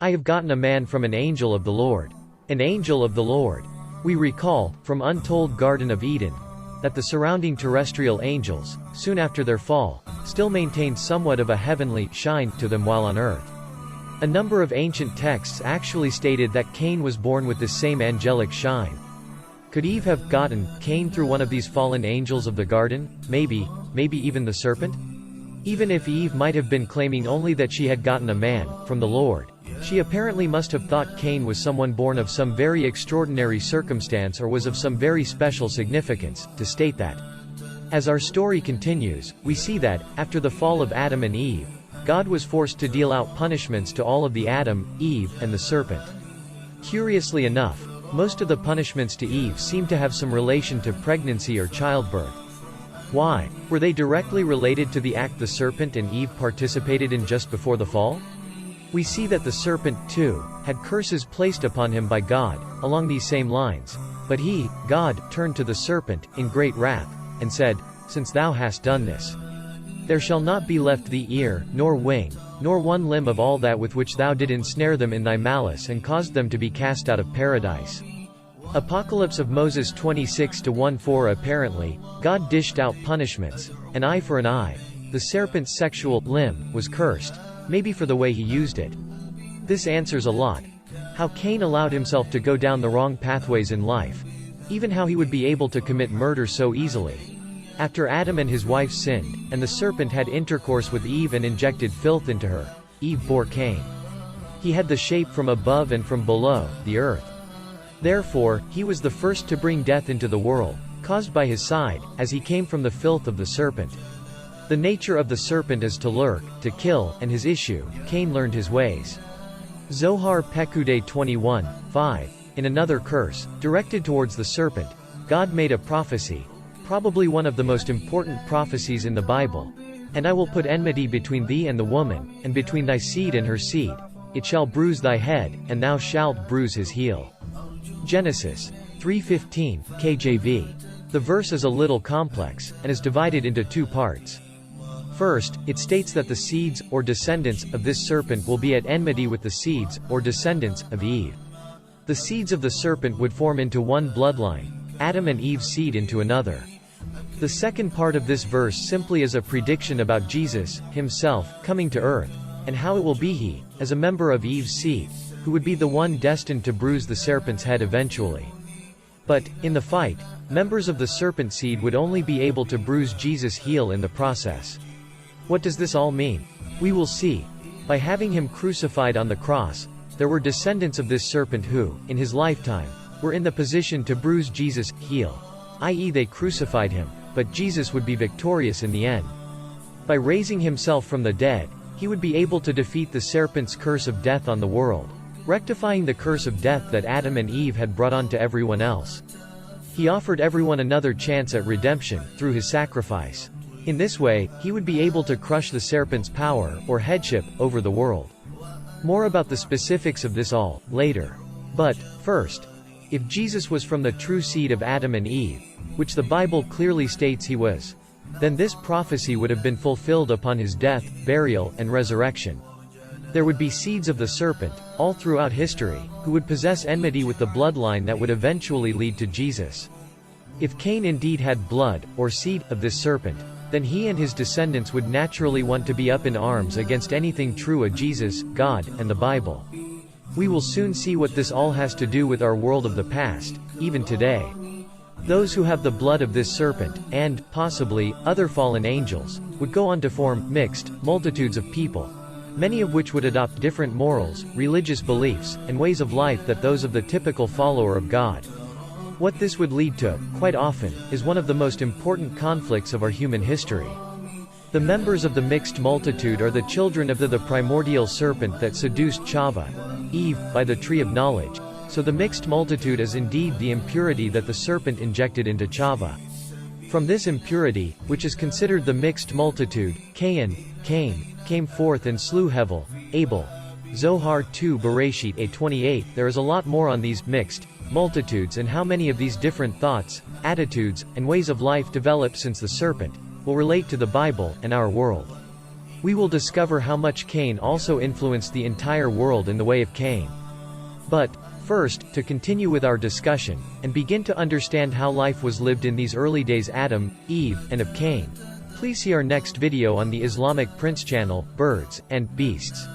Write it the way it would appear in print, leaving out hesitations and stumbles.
I have gotten a man from an angel of the Lord. An angel of the Lord. We recall, from Untold Garden of Eden, that the surrounding terrestrial angels, soon after their fall, still maintained somewhat of a heavenly shine to them while on earth. A number of ancient texts actually stated that Cain was born with this same angelic shine. Could Eve have gotten Cain through one of these fallen angels of the garden? Maybe even the serpent? Even if Eve might have been claiming only that she had gotten a man from the Lord, she apparently must have thought Cain was someone born of some very extraordinary circumstance or was of some very special significance, to state that. As our story continues, we see that, after the fall of Adam and Eve, God was forced to deal out punishments to all of the Adam, Eve, and the serpent. Curiously enough, most of the punishments to Eve seem to have some relation to pregnancy or childbirth. Why? Were they directly related to the act the serpent and Eve participated in just before the fall? We see that the serpent, too, had curses placed upon him by God, along these same lines. But he, God, turned to the serpent, in great wrath, and said, "Since thou hast done this, there shall not be left thee ear, nor wing, nor one limb of all that with which thou did ensnare them in thy malice and caused them to be cast out of paradise." Apocalypse of Moses 26:1-4. Apparently, God dished out punishments. An eye for an eye. The serpent's sexual limb was cursed, maybe for the way he used it. This answers a lot. How Cain allowed himself to go down the wrong pathways in life. Even how he would be able to commit murder so easily. After Adam and his wife sinned, and the serpent had intercourse with Eve and injected filth into her, Eve bore Cain. He had the shape from above and from below, the earth. Therefore, he was the first to bring death into the world, caused by his side, as he came from the filth of the serpent. The nature of the serpent is to lurk, to kill, and his issue, Cain learned his ways. Zohar Pekude 21:5. In another curse, directed towards the serpent, God made a prophecy, probably one of the most important prophecies in the Bible. "And I will put enmity between thee and the woman, and between thy seed and her seed. It shall bruise thy head, and thou shalt bruise his heel." Genesis 3:15, KJV. The verse is a little complex, and is divided into two parts. First, it states that the seeds, or descendants, of this serpent will be at enmity with the seeds, or descendants, of Eve. The seeds of the serpent would form into one bloodline, Adam and Eve's seed into another. The second part of this verse simply is a prediction about Jesus, himself, coming to earth, and how it will be he, as a member of Eve's seed, who would be the one destined to bruise the serpent's head eventually. But, in the fight, members of the serpent seed would only be able to bruise Jesus' heel in the process. What does this all mean? We will see. By having him crucified on the cross, there were descendants of this serpent who, in his lifetime, were in the position to bruise Jesus' heel, i.e. they crucified him, but Jesus would be victorious in the end. By raising himself from the dead, he would be able to defeat the serpent's curse of death on the world, rectifying the curse of death that Adam and Eve had brought on to everyone else. He offered everyone another chance at redemption, through his sacrifice. In this way, he would be able to crush the serpent's power, or headship, over the world. More about the specifics of this all, later. But, first, if Jesus was from the true seed of Adam and Eve, which the Bible clearly states he was, then this prophecy would have been fulfilled upon his death, burial, and resurrection. There would be seeds of the serpent, all throughout history, who would possess enmity with the bloodline that would eventually lead to Jesus. If Cain indeed had blood, or seed, of this serpent, then he and his descendants would naturally want to be up in arms against anything true of Jesus, God, and the Bible. We will soon see what this all has to do with our world of the past, even today. Those who have the blood of this serpent, and, possibly, other fallen angels, would go on to form mixed multitudes of people, many of which would adopt different morals, religious beliefs, and ways of life than those of the typical follower of God. What this would lead to, quite often, is one of the most important conflicts of our human history. The members of the mixed multitude are the children of the primordial serpent that seduced Chava, Eve, by the tree of knowledge, so the mixed multitude is indeed the impurity that the serpent injected into Chava. From this impurity, which is considered the mixed multitude, Cain came forth and slew Hevel, Abel. Zohar 2 Bereshit 8:28. There is a lot more on these mixed multitudes and how many of these different thoughts, attitudes, and ways of life develop since the serpent will relate to the Bible and our world. We will discover how much Cain also influenced the entire world in the way of Cain. But, first, to continue with our discussion, and begin to understand how life was lived in these early days Adam, Eve, and of Cain, please see our next video on the Islamic Prince channel, Birds and Beasts.